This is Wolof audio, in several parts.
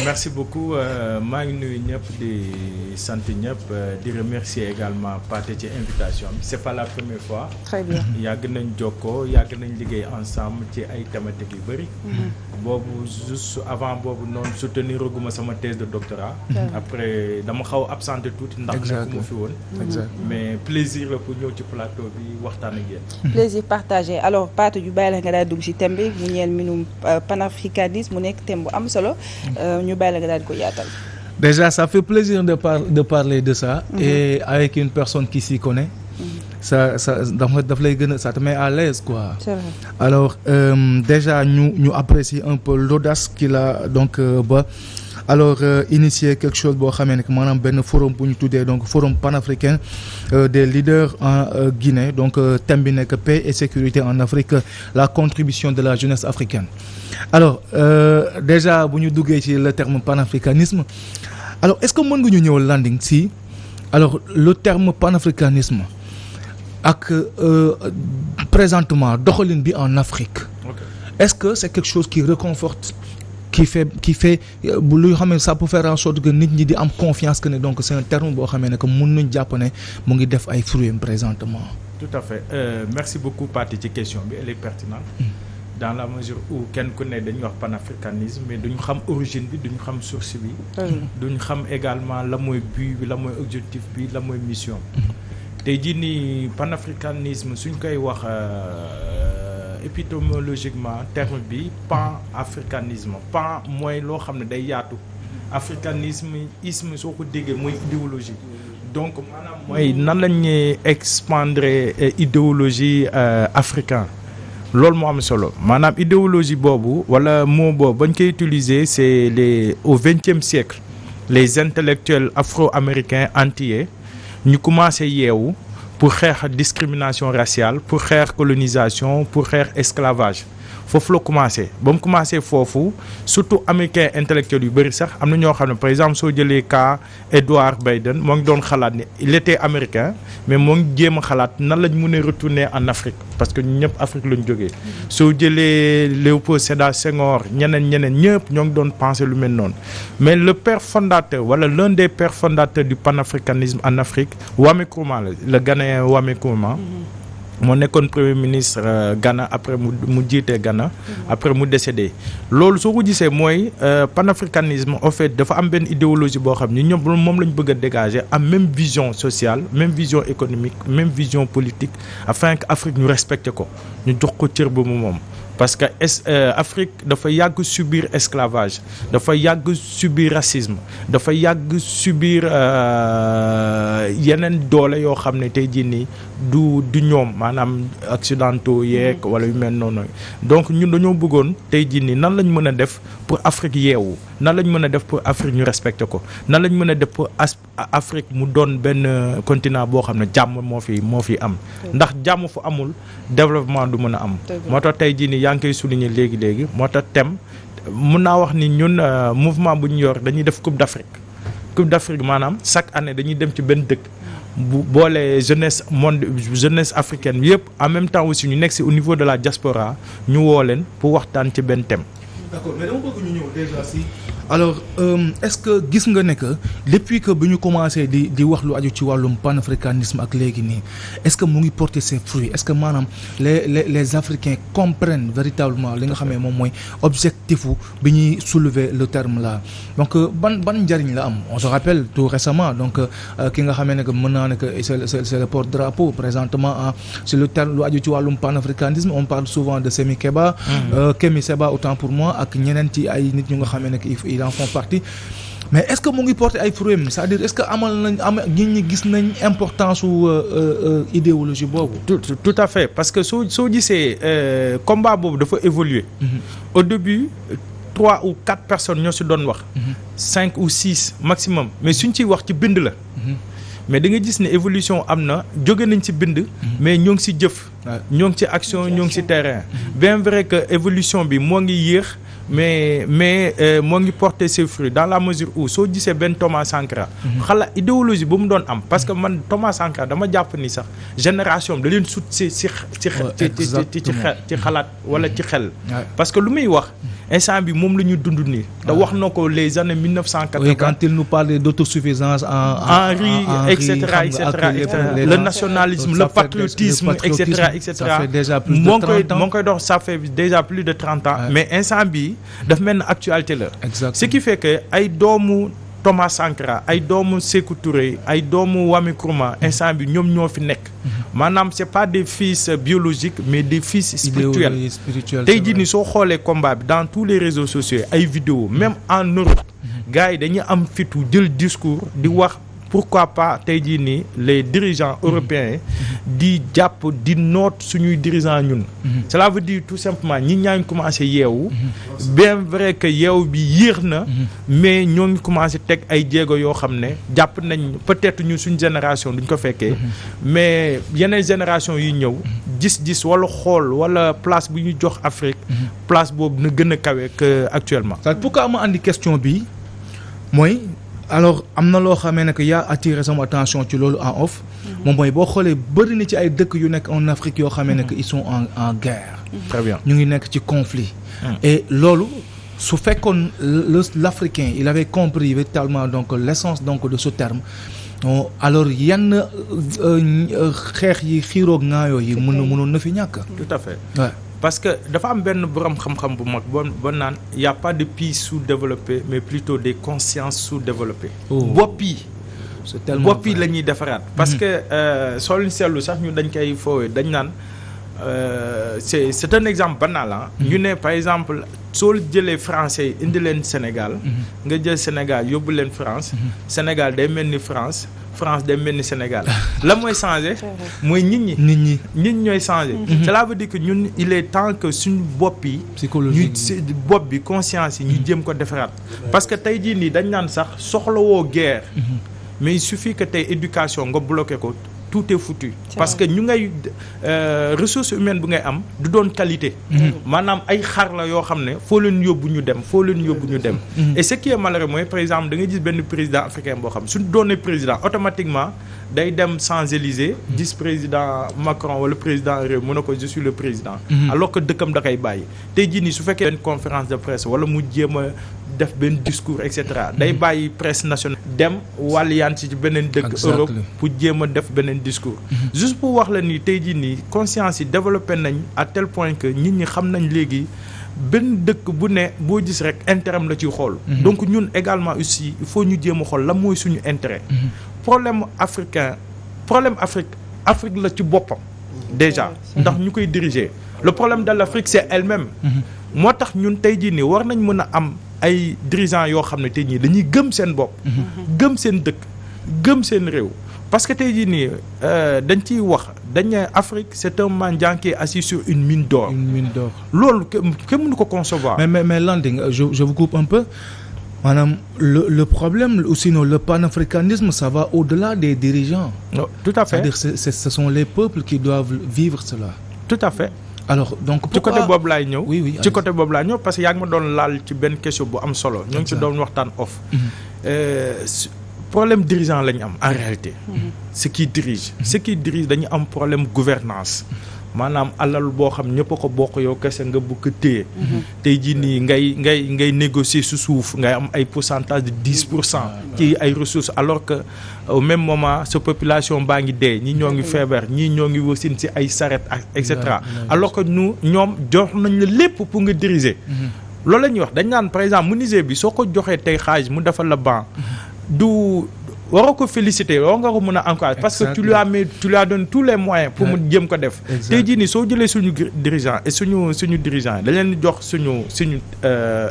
merci beaucoup maa ngi nuyu ñëpp di sant ñëpp di remercier également Pathé ci invitation bi c'est pas la première fois. très bien yàgg nañ jokkoo yàgg nañ liggéey ensemble ci ay thématiques yu bëri. boobu juste avant boobu noonu soutenir guma sama thèse de doctorat. après dama xaw absenté tuuti ndax nekkuma fi woon. mais plaisir la pour ñëw ci plateau bi waxtaan ak yéen. plaisir partagé alors Pathé ju bàyyi la nga daal dugg ci thème bi mu ñeel minum panafricanisme mu nekk thème bu am solo. ñu bàyyi la nga daal di ko yaatal. Déjà ça fait plaisir de parler de ça. Et avec une personne qui s'y connaît. ça daf lay gën a ça te met à l'aise quoi. C'est vrai. Alors déjà ñu apprécier un peu l'audace qu'il a donc ba alors initier quelque chose boo xamee ne maanaam benn forum bu ñu tuddee donc forum panafricain des leaders en Guinée donc thème bi nekk paix et sécurité en Afrique la contribution de la jeunesse africaine. Alors déjà bu ñu duggee ci le terme panafricanisme alors est-ce que mën nga ñu ñëw landing si alors le terme panafricanisme ak présentement doxalin bi en Afrique. Est-ce que c'est quelque chose qui réconforte qui fait bu luy xam ne ça peut faire en sorte que nit ñi di am confiance que ne donc c'est un terme boo xamee ne que mën nañ jàpp ne mu ngi def ay fruits présentement. Tout à fait merci beaucoup Pathé ci question bi elle est pertinente. Dans la mesure où kenn ku ne dañuy wax panafricanisme mais duñu xam origine bi duñu xam source bi. duñu xam également la mooy but bi la mooy objectif bi la mooy mission. tey jii nii panafricanisme suñ koy wax épistémologiquement terme bi pan-africanisme pan mooy loo xam ne day yaatu africanisme isme soo ko déggee mooy idéologie donc maanaam mooy nan la ñuy expandre idéologie africain loolu moo am solo maanaam idéologie boobu wala mot boobu bañ koy utiliser c'est au XXe siècle les intellectuels afro-américains antillais ñu commencé yeewu pour xeex discrimination raciale pour xeex colonisation pour xeex esclavage foofu la commencé ba mu commencé foofu surtout américain intellectuel yu bëri sax am na ñoo xam ne par exemple soo jëlee cas Edward Biden moo ngi doon xalaat ne il était américain mais moo ngi jéem a xalaat nan lañ mën a retourner en Afrique parce que ñëpp Afrique lañ jógee soo jëlee Léopold Sédar Senghor ñeneen ñëpp ñoo ngi doon penser lu mel noonu mais le père fondateur wala l'un des pères fondateurs du panafricanisme en Afrique Kwame Nkrumah le Ghanéen Kwame Nkrumah moo nekkoon premier ministre Ghana après mu jiite Ghana après mu décédé loolu soo ko gisee mooy panafricanisme en fait dafa am benn idéologie boo xam ni ñoom moom la ñu bëgg a dégager am même vision sociale même vision économique même vision politique afin que Afrique ñu respecté ko ñu jox ko cër ba mu moom parce que Afrique dafa yàgg subir esclavage dafa yàgg subir racisme dafa yàgg subir yeneen doole yoo xam ne tey jii nii du ñoom maanaam occidentaux yeeg wala yu mel noonu donc ñun dañoo bëggoon tey jii nii nan lañ mën a def pour Afrique yeewu nan lañ mën a def pour Afrique ñu respecté ko nan lañ mën a def pour Afrique mu doon benn continent boo xam ne jàmm moo fi am ndax jàmm fu amul développement du mën a am moo tax tey jii nii yaa ngi koy souligner léegi moo tax thème mun naa wax ni ñun mouvement bu ñu yor dañuy def Coupe d'Afrique maanaam chaque année dañuy dem ci benn dëkk bu boole jeunesse africaine bi yëpp en même temps aussi ñu nekk si au niveau de la diaspora ñu woo leen pour waxtaan ci benn thème. D'accord mais dama bëgg ñu ñëw déjà si alors est-ce que gis nga ne que depuis que bi ñu commencé di wax lu aju ci wàllum panafricanisme ak léegi nii est-ce que mu ngi porter ses fruits est-ce que maanaam les Africains comprennent véritablement li nga xamee moom mooy objectif bi ñuy soulever le terme là donc ban njariñ la am on se rappelle tout récemment donc ki nga xamee ne que mën naa ne que c'est le porte-drapeau présentement sur le terme lu aju ci wàllum panafricanisme on parle souvent de Semi Keba Kemi Seba autant pour moi ak ñeneen ci ay nit ñu nga xamee ne que ils en font partie mais est-ce que mu ngi porter ay fruits c'est-à-dire est-ce que nit ñi gis nañ importance su idéologie boobu. tout à fait parce que soo gisee combat boobu dafa évoluer au début 3 ou 4 personnes ñoo si doon wax 5 ou 6 maximum mais suñ ciy wax ci bind la mais da nga gis ne évolution am na jóge nañ ci bind mais ñoo ngi si jëf ñoo ngi ci action ñoo ngi si terrain bien vrai que évolution bi moo ngi yéex mais moo ngi porter ses fruits dans la mesure où soo gisee benn Thomas Sankara xala idéologie bu mu doon am parce que man Thomas Sankara dama jàpp ni sax génération da leen sut ci xalaat wala ci xel parce que lu muy wax instant bi moom la ñu dund nii da wax na ko les années 1980 quand il nous parle d'autosuffisance en riz etc le nationalisme le patriotisme etc moo ngi koy dox ça fait déjà plus de 30 ans mais instant bi daf mel ne actualité la ce qui fait que ay doomu Thomas Sankara ay doomu Sékou Touré ay doomu Kwame Nkrumah instant bi ñoom ñoo fi nekk maanaam c'est pas des fils biologiques mais des fils spirituels tey jii ni soo xoolee combat bi dans tous les réseaux sociaux ay vidéos même en Europe gars yi dañuy am fitu jël discours di wax pourquoi pas tey jii nii les dirigeants européens di jàpp di noot suñuy dirigeants ñun cela veut dire tout simplement ñi ñaa ngi commencé yeewu bien vrai que yeewu bi yéex na mais ñoo ngi commencé teg ay jéego yoo xam ne jàpp nañ peut-être ñun suñu génération duñ ko fekkee mais yeneen génération yi ñëw gis-gis wala xool wala place bu ñu jox Afrique place boobu na gën a kawe que actuellement. pourquoi ma andi question bi mooy alors am na loo xamee ne que yaa attiré sama attention ci loolu en off moom mooy boo xoolee bëri na ci ay dëkk yu nekk en Afrique yoo xamee ne que ils sont en guerre. Très bien ñu ngi nekk ci conflit. Et loolu su fekkoon l'Africain il avait compris véritablement donc l'essence donc de ce terme alors yenn xeex yi xiiroog ngaayoo yi mënoon na fi ñàkk. tout à fait. parce que dafa am benn borom xam-xam bu mag ba naan y a pas de pays sous-développés mais plutôt des consciences sous-développées. bopp yi. c'est tellement bopp yi la ñuy defaraat. parce que soo leen seetlu sax ñu dañ koy foowee dañ naan c'est un exemple banal ah. ñu ne par exemple soo jëlee français indi leen Sénégal. nga jël Sénégal yóbbu leen France. Sénégal day mel ni France day mel ni Sénégal la mooy changé mooy nit ñi ñooy changé. cela veut dire que ñun il est temps que suñu bopp yi. psychologie ñu bopp bi conscience yi ñu jéem ko defaraat. parce que tey jii nii dañ naan sax soxlawoo guerre. mais il suffit que tey éducation nga bloqué ko. tout est foutu parce que ñu ngay ressources humaines bu ngay am du doon qualité maanaam ay xar la yoo xam ne foo leen yóbbu ñu dem et ce qui est malheureux mooy par exemple da nga gis benn président africain boo xam suñu doonee président automatiquement day dem Champs-Élysées gis président Macron wala président réew mu ne ko je suis le président alors que dëkkam da koy bàyyi tey jii nii su fekkee benn conférence de presse wala mu jéem a def benn discours et cetera day bàyyi presse nationale dem wàlliyaan ci beneen dëkk Europe pour jéem a def beneen discours juste pour wax la ni tey jii nii conscience yi développé nañ à tel point que nit ñi xam nañ léegi benn dëkk bu ne boo gis rek intérêt am la ciy xool donc ñun également aussi il faut ñu jéem a xool la mooy suñu intérêt problème Afrique la ci boppam déjà ndax ñu koy diriger le problème de l'Afrique c'est elle-même moo tax ñun tey jii nii war nañ mën a am ay dirigeants yoo xam ne tey jii dañuy gëm seen bopp gëm seen dëkk gëm seen réew parce que tey jii nii dañ ciy wax dañ ne Afrique c'est un mendiant qui est assis sur une mine d'or loolu kenn mënu ko concevoir mais Landing je vous coupe un peu maanaam le problème ou sinon le panafricanisme ça va au-delà des dirigeants. Non, tout à fait. C'est-à-dire ce sont les peuples qui doivent vivre cela. Tout à fait. Alors donc ci côté boobu laay ñëw. oui ci côté boobu laay ñëw parce que yaa ngi ma doon laal ci benn question bu am solo. ñoo ngi ci doon waxtaan off. problème dirigeant la ñu am en réalité. ce qui dirige dañu am problème gouvernance maanaam alal boo xam ñëpp a ko bokk yow kese nga bëgg a téye. tey jii nii ngay négocier su suuf ngay am ay pourcentage de 10% ci ay ressources alors que au même moment sa population baa ngi dee ñii ñoo ngi feebar ñii ñoo ngi wasin ci ay saret ak et cetera alors que ñoom jox nañ la lépp pour nga diriger. loolu la ñuy wax dañ naan par exemple menuisier bi soo ko joxee tey xaalis mu defal la banc du. waroo ko féliciter waroo nga ko mën a encourager parce que tu lui as donné tous les moyens pour mu jéem ko def tey jii nii soo jëlee suñu dirigeant et suñu dirigeant dañ leen jox suñu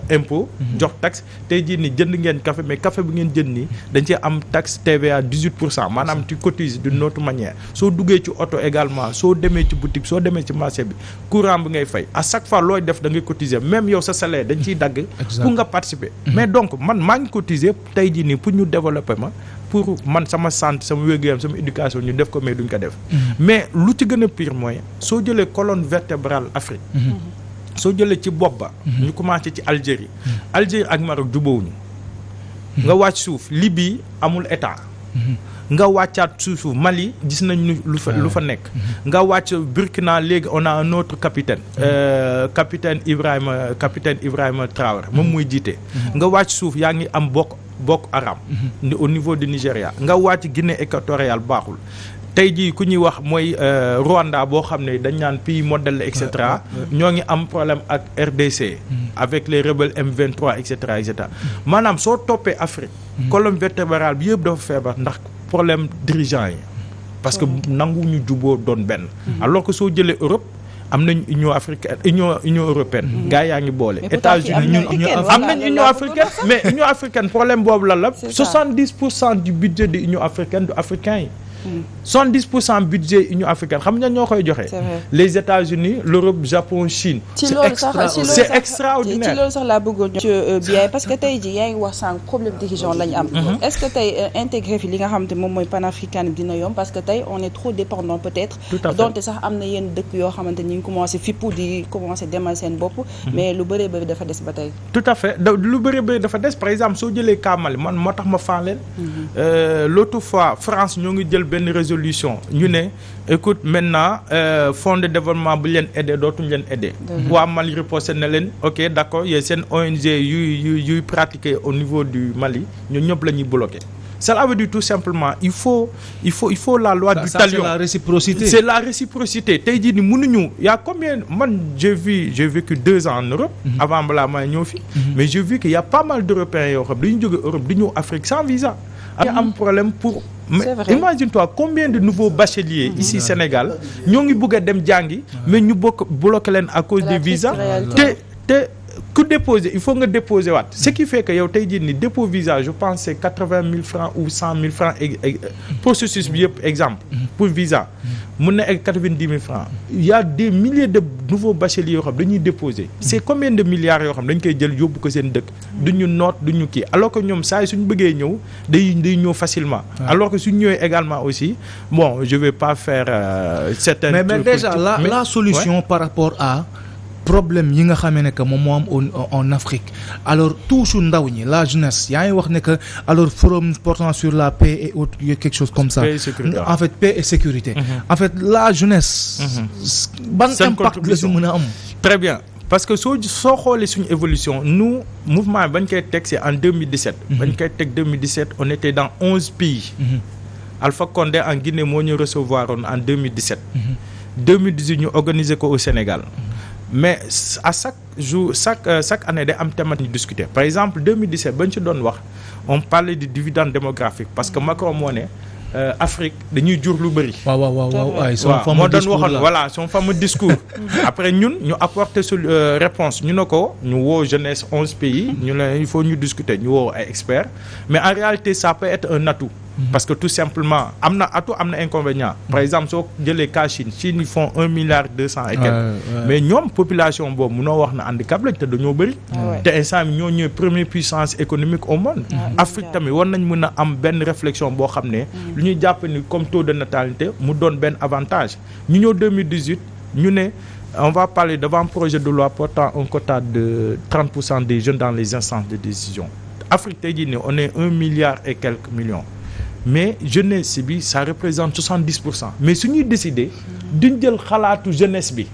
impôt jox taxe tey jii nii jënd ngeen café mais café bu ngeen jënd nii dañ cee am taxe TVA 18% maanaam tu cotises d'une autre manière soo duggee ci oto également soo demee ci boutique soo demee ci marché bi courant bi ngay fay à chaque fois looy def da ngay cotiser même yow sa salaire dañ ciy dagg pour nga participer mais donc man maa ngi cotiser tey jii nii pour ñu développer ma pour man sama santé sama wér-gu-yaram sama éducation ñu def ko mais duñ ko def mais lu ci gën a pire mooy soo jëlee colonne vertébrale Afrique soo jëlee ci bopp ba. ñu commencé ci Algérie. Algérie ak Maroc jubóowuñu. nga wàcc suuf Libye amul état. nga wàccaat suufu Mali gis nañ lu fa nekk. nga wàcc Burkina léegi on a un autre capitaine. capitaine Ibrahima Traoré moom muy jiite. nga wàcc suuf yaa ngi am bokk Haram. au niveau du Nigéria nga wàcc Guinée équatoriale baaxul. tey jii ku ñuy wax mooy Rwanda boo xam ne dañ naan pays modèle et cetera ñoo ngi am problème ak RDC. avec les rebelles M23 et cetera et cetera maanaam soo toppee Afrique. colonne vertébrale bi yëpp dafa feebar ndax problème dirigeant yi. parce que nanguwuñu juboo doon benn. alors que soo jëlee Europe am nañ Union africaine Union européenne. gars yaa ngi boole. États-Unis ñun am nañ Union africaine mais Union africaine problème boobu la 70% du budget de Union africaine du africain yi. 70% budget Union africaine xam nga ñoo koy joxe. les États-Unis l'Europe Japon Chine. c'est extraordinaire. ci loolu sax laa bëggoon bien parce que tey jii yaa ngi wax sànq problème dirigeant la ñu am. est-ce que tey intégré fi li nga xamante moom mooy panafricanisme dina yomb parce que tey on est trop dépendant peut-être. donte sax am na yenn dëkk yoo xamante ni ñu ngi commencé fippu di commencé demal seen bopp. mais lu bëree bëri dafa des ba tey. tout à fait lu bëree bëri dafa des par exemple soo jëlee cas Mali man moo tax ma faan leen. l'autre fois France ñoo ngi jël benn résolution ñu ne écoute maintenant fonds de développement bu leen aider dootuñu leen aider. waa Mali riposté na leen ok d'accord yéen seen ONG yuy pratiquer au niveau du Mali ñun ñëpp la ñuy bloquer. Cela veut dire tout simplement il faut la loi du talion. C'est la réciprocité. C'est la réciprocité tey jii ni mënuñu y a combien man j'ai vécu 2 ans en Europe. avant balaa may ñëw fi. mais j'ai vu qu'il y a pas mal d'Européens yoo xam dañu jóge Europe di ñëw Afrique sans visa. am problème pour. mais imagine-toi combien de nouveaux bacheliers ici Sénégal ñoo ngi bëgg a dem jàngi mais ñu bloqué leen à cause des visas te ku déposer il faut nga déposer waat ce qui fait que yow tey jii ni dépôt visa je pense c'est 80 000 francs ou 100 000 francs processus bi yëpp exemple pour visa mun na egg 90 000 francs il y a des milliers de nouveaux bacheliers yoo xam dañuy déposer c'est combien de milliards yoo xam dañ koy jël yóbbu ko seen dëkk duñu noot duñu kii alors que ñoom saa yi suñu bëggee ñëw day ñëw facilement alors que suñu ñëwee également aussi bon je vais pas faire certaines mais déjà la solution par rapport à problème yi nga xamee ne que moom moo am en Afrique alors toujours ndaw ñi la jeunesse yaa ngi wax ne que alors forum portant sur la paix et autres quelque chose comme ça en fait paix et sécurité en fait la jeunesse ban impact la si mën a am très bien parce que soo xoolee suñu évolution nous mouvement bañ koy teg c'est en 2017 bañ koy teg 2017 on était dans 11 pays Alpha Condé en Guinée moo ñu recevoir en 2017 2018 ñu organiser ko au Sénégal mais à chaque année day am thème ñu discuter par exemple 2017 ba ñu ci doon wax on parlait du dividende démographique parce que Macron moo ne Afrique dañuy jur lu bëri. waaw moo doon waxoon voilà son fameux discours. après ñun ñu apporter réponse ñu ne ko ñu woo jeunesse 11 pays. ñu ne il faut ñu discuter ñu woo ay experts mais en réalité ça peut être un atout. parce que tout simplement am na atout am na inconvénient par exemple soo jëlee cas Chine ils font 1,2 milliard et quelques mais ñoom population boobu munoo wax na handicap lañ te dañoo bëri te instant bi ñoo ñëw première puissance économique au monde Afrique tamit war nañ mën a am benn réflexion boo xam ne lu ñuy jàpp ni comme taux de natalité mu doon benn avantage ñu ñëw 2018 ñu ne on va parler devant projet de loi portant un quota de 30% des jeunes dans les instances de décision Afrique tey jii ne on est 1 milliard et quelques millions mais jeunesse bi ça représente 70% mais su ñuy décider duñ jël xalaatu jeunesse bi.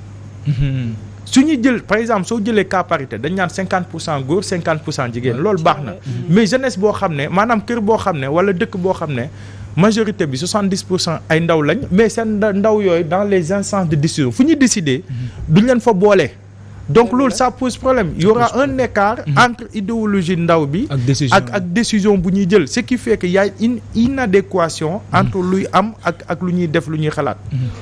su ñuy jël par exemple soo jëlee cas parité dañ naan 50% góor 50% jigéen loolu baax na mais jeunesse boo xam ne maanaam kër boo xam ne wala dëkk boo xam ne majorité bi 70% ay ndaw lañ mais seen ndaw yooyu dans les instances de décision fu ñuy décider duñ leen fa boole. donc loolu ça pose problème il y aura un écart entre idéologie ndaw bi ak décision bu ñuy jël ce qui fait que y a une inadéquation entre luy am ak lu ñuy def lu ñuy xalaat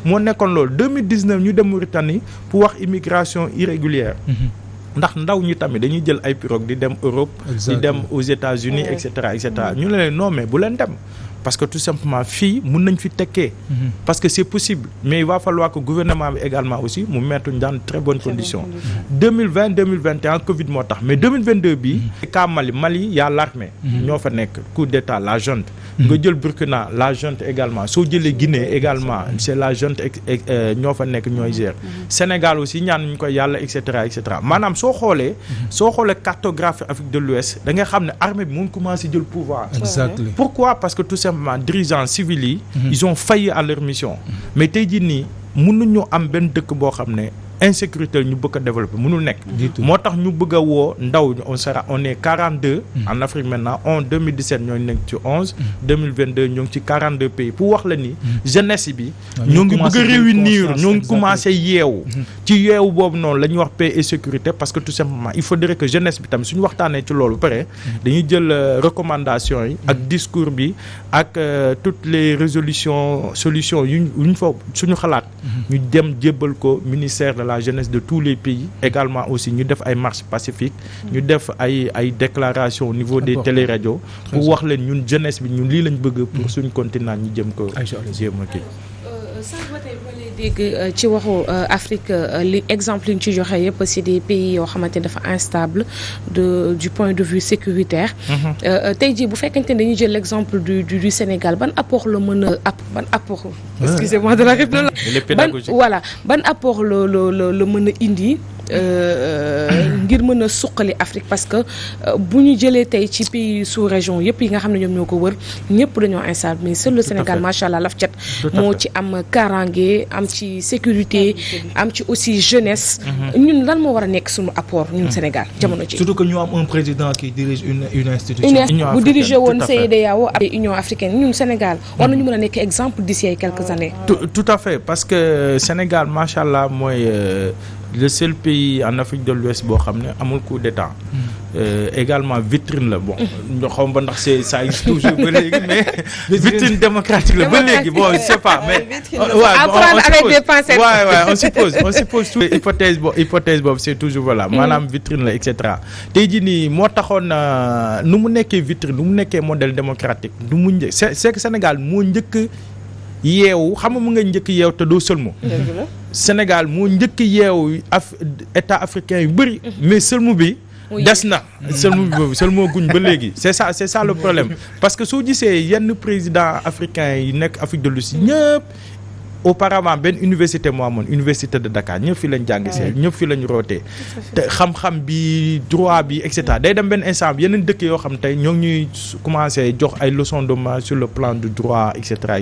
moo nekkoon loolu 2019 ñu dem Mauritanie pour wax immigration irrégulière ndax ndaw ñi tamit dañuy jël ay pirogue di dem Europe di dem aux États-Unis et cetera ñu ne leen non mais bu leen dem parce que tout simplement fii mun nañ fi tekkee parce que c'est possible mais il va falloir que gouvernement bi également aussi mu mettre dans de très bonnes conditions 2020 2021 Covid moo tax mais 2022 bi cas Mali y a l'armée ñoo fa nekk coup d'état la junte nga jël Burkina la junte également soo jëlee Guinée également c'est la junte ñoo fa nekk ñooy gérer Sénégal aussi ñaan ñu koy yàlla et cetera maanaam soo xoolee cartographie Afrique de l'Ouest da nga xam ne armée bi mu ngi commencé jël pouvoir. Exactement. Pourquoi? Parce que tout simplement dirigeants civils yi ils ont failli à leur mission mais tey jii nii mënuñu am benn dëkk boo xam ne insécurité ñu bëgg a développer mënul nekk moo tax ñu bëgg a woo ndaw on est 42 en Afrique maintenant 2017 ñoo nekk ci 11 2022 ñoo ngi ci 42 pays pour wax la ni jeunesse bi ñoo ngi bëgg a réunir ñoo ngi commencé yeewu ci yeewu boobu noonu la ñuy wax paix et sécurité parce que tout simplement il faudrait que jeunesse bi tamit suñu waxtaanee ci loolu pare dañuy jël recommandations yi ak discours bi ak toutes les solutions yuñ fa suñu xalaat ñu dem jébbal ko ministère de la jeunesse de tous les pays également aussi ñu def ay marches pacifiques ñu def ay déclarations au niveau des téléradios pour wax leen ñun jeunesse bi ñun lii lañ bëgg pour suñu continent ñu jëm ko jéem a kii sànq ba tey ma lay dégg ci waxu Afrique li exemple yi ñu ci joxe yëpp c'est des pays yoo xamante ne dafa instable du point de vue sécuritaire tey jii bu fekkente ne dañuy jël l'exemple du Sénégal ban apport la mën a ban apport excusez-moi de la réponse ban apport la mën a indi ngir mën a suqali Afrique parce que bu ñu jëlee tey ci pays sous-région yëpp yi nga xam ne ñoom ñoo ko wër ñëpp dañoo instable mais seul le Sénégal macha allah laf cat moo ci am kaaraange am ci sécurité am ci aussi jeunesse ñun lan moo war a nekk suñu apport ñun Sénégal jamono ci surtout que ñu am un président qui dirige une institution bu dirigé woon CEDEAO ak Union africaine ñun Sénégal war nañu mën a nekk exemple d'ici ay quelques années tout à fait parce que Sénégal macha allah mooy le seul pays en Afrique de l'Ouest boo xam ne amul coup d'état également vitrine la bon xaw ma ndax ça existe toujours ba léegi mais vitrine démocratique la ba léegi bon je sais pas mais on suppose tout hypothèse boobu c'est toujours voilà maanaam vitrine la et cetera tey jii nii moo taxoon nu mu nekkee vitrine nu mu nekkee modèle démocratique du mu c'est que Sénégal moo njëkk yeewu xam nga mu nga njëkk yeewu te doo sëlmu Sénégal moo njëkk yeewu état africain yu bëri mais sëlmu bi des na seulement guñ ba léegi c'est ça le problème parce que soo gisee yenn président africain yi nekk Afrique de l'Ouest ñëpp auparavant benn université moo amoon université de Dakar ñëpp fi lañ jàngisee ñëpp fi lañ rootee te xam-xam bi droit bi et cetera day dem benn instant bi yeneen dëkk yoo xam tey ñoo ngi ñuy commencé jox ay leçons de morale sur le plan du droit et cetera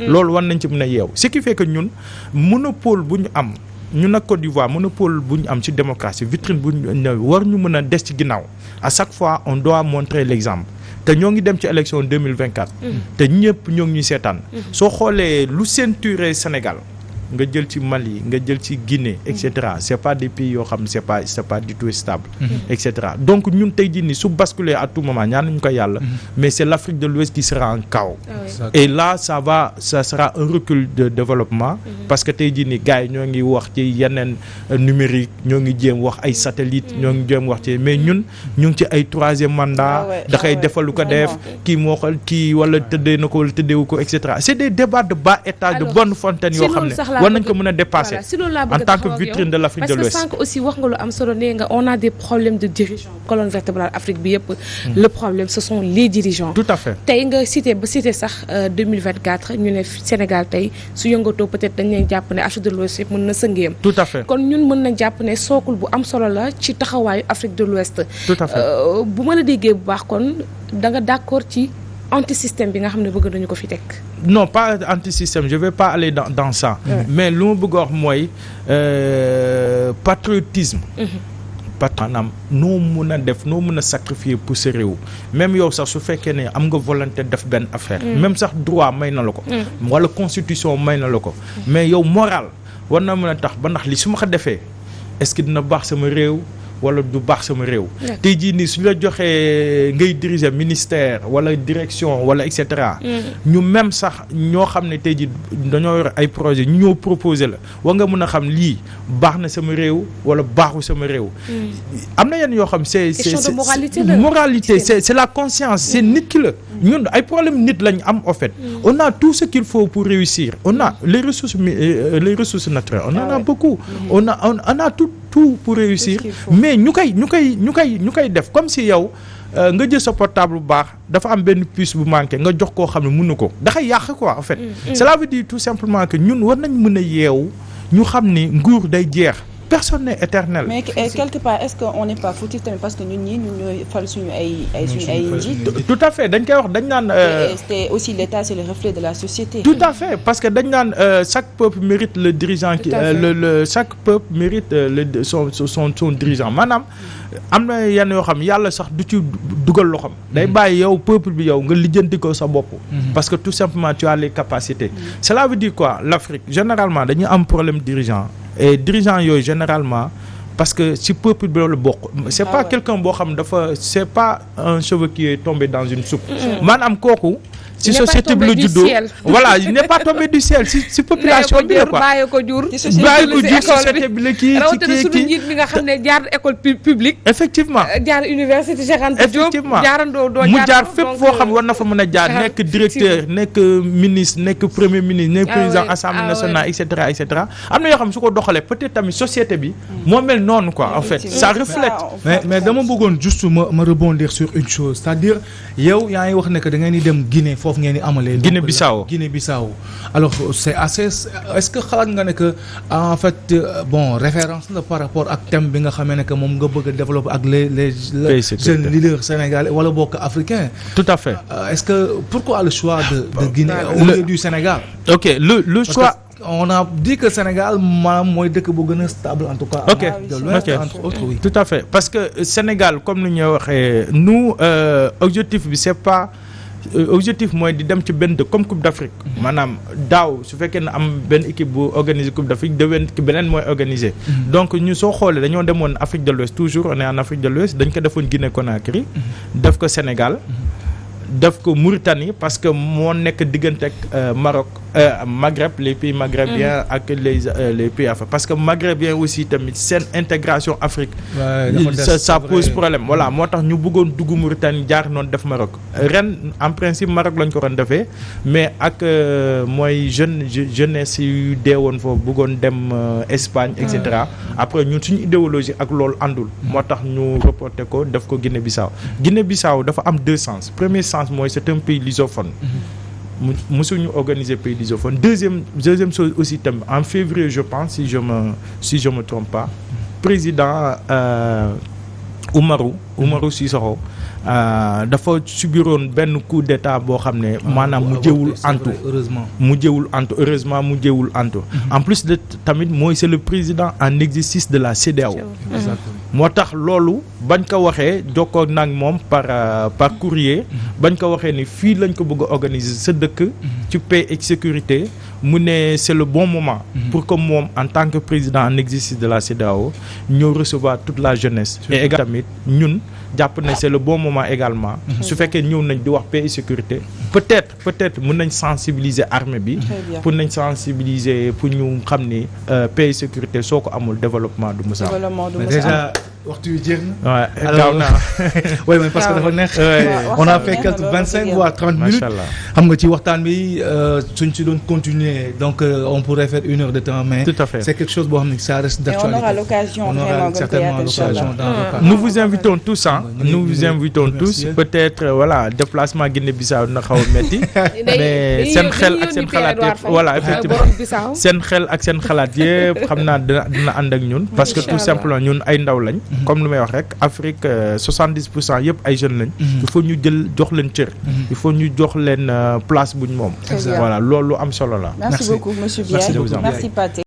loolu war nañ ci mën a yeew ce qui fait que ñun monopole bu ñu am ñun nag Côte d'Ivoire monopole bu ñu am ci démocratie vitrine bu ñu war ñu mën a des ci ginnaaw à chaque fois on doit montrer l'exemple te ñoo ngi dem ci élection 2024 te ñëpp ñoo ngi ñuy seetaan soo xoolee lu ceinturé Sénégal nga jël ci Mali nga jël ci Guinée et cetera c'est pas des pays yoo xam c'est pas du tout stable et cetera donc ñun tey jii nii su basculer à tout moment ñaan nañu ko yàlla mais c'est l'Afrique de l'Ouest qui sera en chaos et là ça sera un recul de développement parce que tey jii nii gars yi ñoo ngi wax ci yeneen numérique ñoo ngi jéem wax ay satellite ñoo ngi jéem wax ci mais ñun ñu ngi ci ay troisième mandat daxay defalu ko def kii moo xool kii wala tëddee na ko wala tëddeewu ko et cetera c'est des débats de bas étage de bonne fontaine yoo xam ne war nañ ko mën a dépasser en tant que vitrine de l'Afrique de l'Ouest parce que sànq aussi wax nga lu am solo nee nga on a des problèmes de dirigeants colonne vertébrale Afrique bi yëpp le problème ce sont les dirigeants tout à fait tey nga cité sax 2024 ñu ne Sénégal tey su yëngatoo peut-être dañ leen jàpp ne Afrique de l'Ouest yëpp mën na sëngeem tout à fait kon ñun mën nañ jàpp ne sookul bu am solo la ci taxawaayu Afrique de l'Ouest tout à fait bu ma la déggee bu baax kon da nga d'accord ci anti-système bi nga xam ne bëgg nañu ko fi teg non pas anti-système je vais pas aller dans ça mais lu ma bëgg a wax mooy patriotisme maanaam noo mën a def noo mën a sacrifier pour sa réew même yow sax su fekkee ne am nga volonté def benn affaire même sax droit may na la ko wala constitution may na la ko mais yow moral war na mën a tax ba ndax li su ma ko defee est-ce que dina baax sama réew wala du baax sama réew tey jii nii su la joxee ngay diriger ministère wala direction wala et cetera ñu même sax ñoo xam ne tey jii dañoo yor ay projet ñu ñoo proposer la war nga mën a xam lii baax na sama réew wala baaxu sama réew am na yenn yoo xam c'est moralité c'est la conscience c'est nit ki la ñun ay problème nit lañ am en fait. On a tout ce qu'il faut pour réussir. On a les ressources naturelles. On en a beaucoup. On a tout pour réussir. Mais ñu koy def comme si yow nga jël sa portable bu baax dafa am benn puce bu manqué nga jox koo xam ne mën na ko daxay yàq quoi en fait. Cela veut dire tout simplement que ñun war nañ mën a yeewu ñu xam ni nguur day jeex. Personne n'est éternel. Mais quelque part est-ce qu'on n'est pas fautif tamit parce que ñun ñooy fal suñu ay njiit. Tout à fait dañ koy wax dañ naan. c'est aussi l'État c'est le reflet de la société. Tout à fait parce que dañ naan chaque peuple mérite le dirigeant qui chaque peuple mérite son dirigeant maanaam am na yenn yoo xam yàlla sax du ci dugal loxoom. day bàyyi yow peuple bi yow nga lijjanti ko sa bopp. parce que tout simplement tu as les capacités. Cela veut dire quoi l'Afrique généralement dañuy am problème dirigeant. Et dirigeant yooyu généralement parce que si peuple bi la bokk c'est pas quelqu'un boo xam dafa c'est pas un cheveu qui est tombé dans une soupe maanaam kooku si société bi la juddoo voilà il n'est pas tombé du ciel si population bi la quoi bàyyi ko jur société bi la kii rawatina suñu njiit bi nga xam ne jaar école publique effectivement jaar université Cheikh Anta Diop mu jaar fépp foo xam war na fa mën a jaar nekk directeur nekk ministre nekk premier ministre nekk président assemblée nationale et cetera am na yoo xam su ko doxalee peut-être tamit société bi moo mel noonu quoi en fait ça reflète mais dama bëggoon juste ma rebondir sur une chose c'est-à-dire yow yaa ngi wax ne que da ngeen di dem Guinée foofu ngeen di amalee Guinée-Bissau alors c'est assez est-ce que xalaat nga ne que en fait bon référence la par rapport ak thème bi nga xamee ne que moom nga bëgg a développer ak les jeunes leaders sénégalais wala bokk africains. Tout à fait. Est-ce que pourquoi le choix de Guinée au lieu du Sénégal? Ok le choix. On a dit que Sénégal maanaam mooy dëkk bu gën a stable en tout cas. Ok entre autres oui. Tout à fait parce que Sénégal comme ni ñu waxee nous objectif bi c'est pas objectif mooy di dem ci benn dëkk comme Coupe d'Afrique. maanaam daaw su fekkee ne am benn équipe bu organiser Coupe d'Afrique déwén ki beneen mooy organiser. donc ñu soo xoolee dañoo demoon Afrique de l'Ouest toujours on est en Afrique de l'Ouest dañ ko defoon Guinée Conakry. def ko Sénégal. def ko Mauritanie parce que moo nekk diggante ak Maroc Maghreb les pays maghrébiens ak les pays africains parce que maghrébiens aussi tamit seen intégration Afrique ça pose problème voilà moo tax ñu bëggoon dugg Mauritanie jaar noonu def Maroc ren en principe Maroc lañ ko ron defee mais ak mooy jeunesse yu deewoon foofu bëggoon dem Espagne et cetera après ñun suñu idéologie ak loolu àndul moo tax ñu reporté ko def ko Guinée-Bissau dafa am deux sens premier sens mooy c'est un pays lusophone musuñu organiser pays lusophone deuxième chose aussi tamit en février je pense si je me trompe pas président Umaru Sissoco dafa subiroon benn coup d'état boo xam ne maanaam mujjewul antu en plus de tamit mooy c'est le président en exercice de la CEDEAO moo tax loolu bañ ko waxee jokkoo nag moom par courrier bañ ko waxee ni fii lañ ko bëgg a organiser sa dëkk ci paix et sécurité mu ne c'est le bon moment pour que moom en tant que président en exercice de la CEDEAO ñëw recevoir toute la jeunesse et également tamit ñun jàpp ne c'est le bon moment également su fekkee ñëw nañ di wax paix et sécurité peut-être mën nañ sensibiliser armée bi pour nañ sensibiliser pour ñu xam ni paix et sécurité soo ko amul développement du musa déjà waxtu wi jeex na. waaw gaaw naa. oui mais parce que dafa neex. on a fait quelques 25 voire 30 minutes. xam nga ci waxtaan bi suñ ci doon continuer donc on pourrait faire 1 heure de temps mais. Tout à fait. C'est quelque chose boo xam ne ça reste d'actualité. on aura l'occasion vraiment certainement l'occasion nous vous invitons tous peut-être voilà déplacement Guinée-Bissau na xaw a metti mais seen xel ak seen xalaat yëpp voilà effectivement seen xel ak seen xalaat yëpp xam naa dina ànd ak ñun parce que tout simplement ñun ay ndaw lañ comme lu may wax rek Afrique 70% yëpp ay jeunes lañ il faut ñu jox leen cër il faut ñu jox leen place buñ moom voilà loolu am solo la merci beaucoup monsieur Biaye merci Pathé